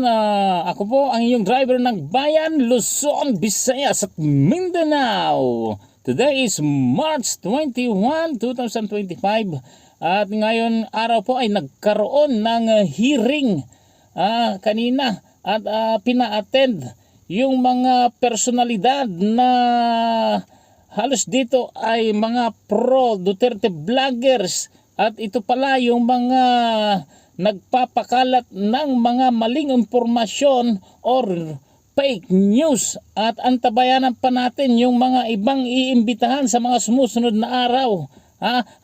Ako po ang inyong driver ng Bayan, Luzon, Visayas at Mindanao. Today is March 21, 2025 at ngayon araw po ay nagkaroon ng hearing kanina at pina-attend yung mga personalidad na halos dito ay mga pro Duterte vloggers at ito pala yung mga nagpapakalat ng mga maling impormasyon or fake news at antabayanan pa natin yung mga ibang iimbitahan sa mga sumusunod na araw.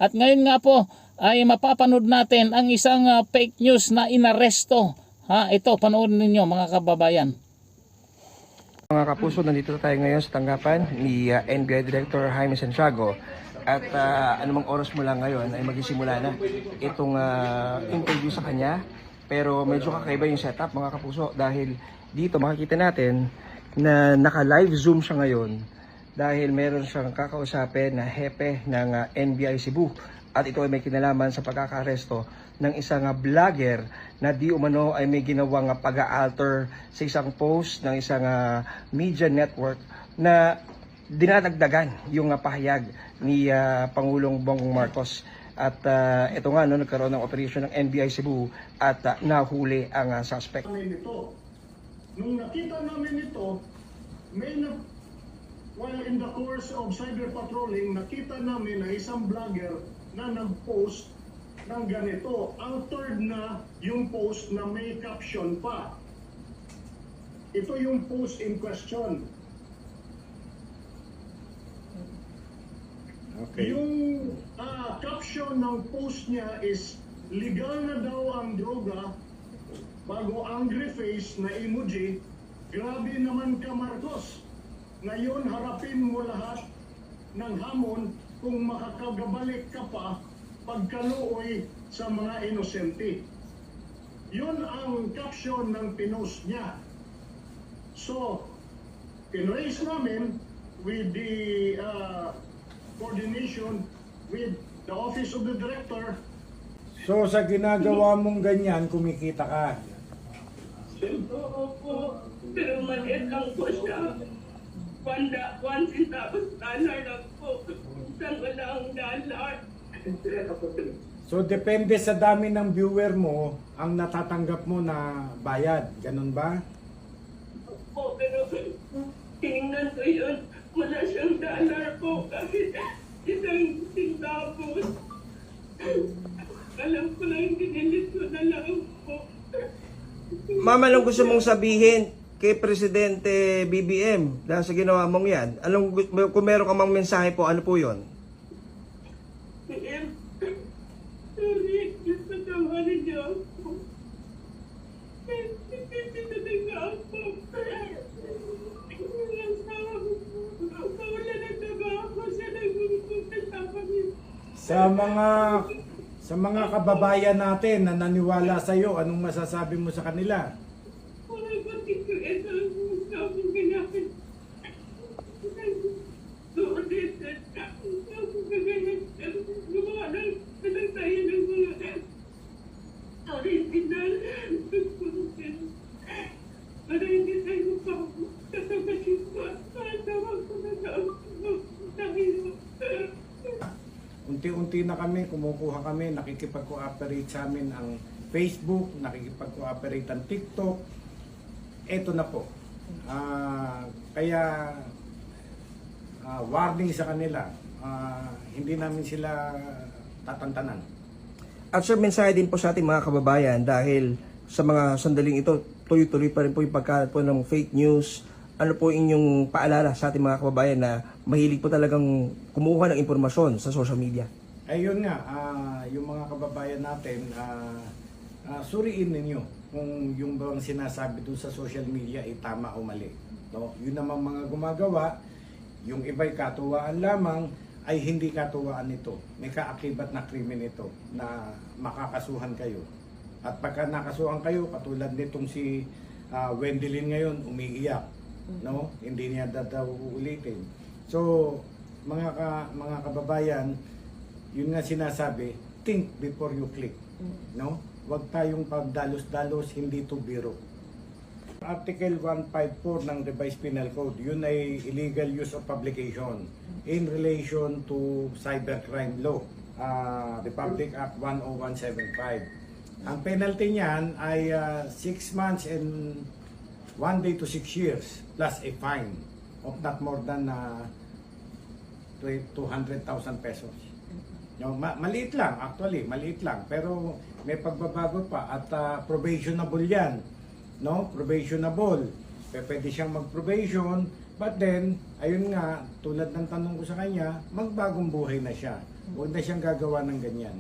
At ngayon nga po ay mapapanood natin ang isang fake news na inaresto. Ito, panoorin ninyo mga kababayan. Mga kapuso, nandito tayo ngayon sa tanggapan ni NBI Director Jaime Santiago. At anumang oras mo lang ngayon ay magsisimula na itong interview sa kanya. Pero medyo kakaiba yung setup mga kapuso dahil dito makikita natin na naka-live zoom siya ngayon dahil meron siyang kakausapin na hepe ng NBI Cebu. At ito ay may kinalaman sa pagkakaresto ng isang vlogger na di umano ay may ginawang pag-alter sa isang post ng isang media network na dinadagdagan yung pahayag ni Pangulong Bongbong Marcos. At ito nga, nagkaroon ng operasyon ng NBI Cebu at nahuli ang suspect. Nung nakita namin ito, while in the course of cyber patrolling, nakita namin na isang vlogger na nag-post ng ganito. Altered na yung post na may caption pa. Ito yung post in question. Okay. Yung caption ng post niya is, legal na daw ang droga, bago angry face na emoji, grabe naman ka Marcos. Ngayon harapin mo lahat ng hamon kung makakagabalik ka pa pagkaluoy sa mga inosente. Yun ang caption ng pinost niya. So, pinraise namin with the coordination with the Office of the Director. So sa ginagawa mong ganyan, kumikita ka. Oo po, pero maliit lang po siya. $1 centavos lang po. Isang walang dollar. So depende sa dami ng viewer mo, ang natatanggap mo na bayad. Ganun ba? Po, pero tingnan ko yun. Wala siyang dollar po kahit isang centavos. Alam ko lang, dinilit ko na lang po. Ma'am, anong gusto mong sabihin kay Presidente BBM dahil sa ginawa mong yan? Kung meron ka mang mensahe po, ano po yon? Sorry, patawarin niyo ako. Hindi talaga ako. Wala na trabaho siya nagpupunta kami. Sa mga kababayan natin na naniwala sa iyo, anong masasabi mo sa kanila? Wala ba tikuin ang sabi ganyan? Sorry, ako ganyan. Gumawa ng tayo ng mga original. Para hindi tayo pa katabasin ko. Tawag ko na tayo. Unti-unti na kami, kumukuha kami, nakikipag-cooperate sa amin ang Facebook, nakikipag-cooperate ang TikTok. Eto na po. Kaya warning sa kanila, hindi namin sila tatantanan. At sir, mensahe din po sa ating mga kababayan dahil sa mga sandaling ito, tuloy-tuloy pa rin po yung pagkalat po ng fake news. Ano po inyong paalala sa ating mga kababayan na mahilig po talagang kumuha ng impormasyon sa social media? Ayun nga, yung mga kababayan natin, suriin ninyo kung yung bang sinasabi doon sa social media ay tama o mali. No? Yun naman mga gumagawa, yung iba'y katuwaan lamang, ay hindi katuwaan ito. May kaakibat na krimen ito na makakasuhan kayo. At pagka nakasuhan kayo, katulad nitong si Wendelin ngayon, umiiyak. No, hindi niya daw uulitin. So, mga kababayan, yun nga sinasabi, think before you click. No? Huwag tayong pagdalos-dalos, hindi to biro. Article 154 ng Revised Penal Code, yun ay illegal use of publication in relation to cybercrime law, Republic Act 10175. Ang penalty niyan ay 6 months and 1 day to 6 years plus a fine of not more than 200,000 pesos. Maliit lang, actually, maliit lang. Pero may pagbabago pa at probationable yan. No? Probationable. Pwede siyang mag-probation, but then, ayun nga, tulad ng tanong ko sa kanya, magbagong buhay na siya. Huwag na siyang gagawa ng ganyan.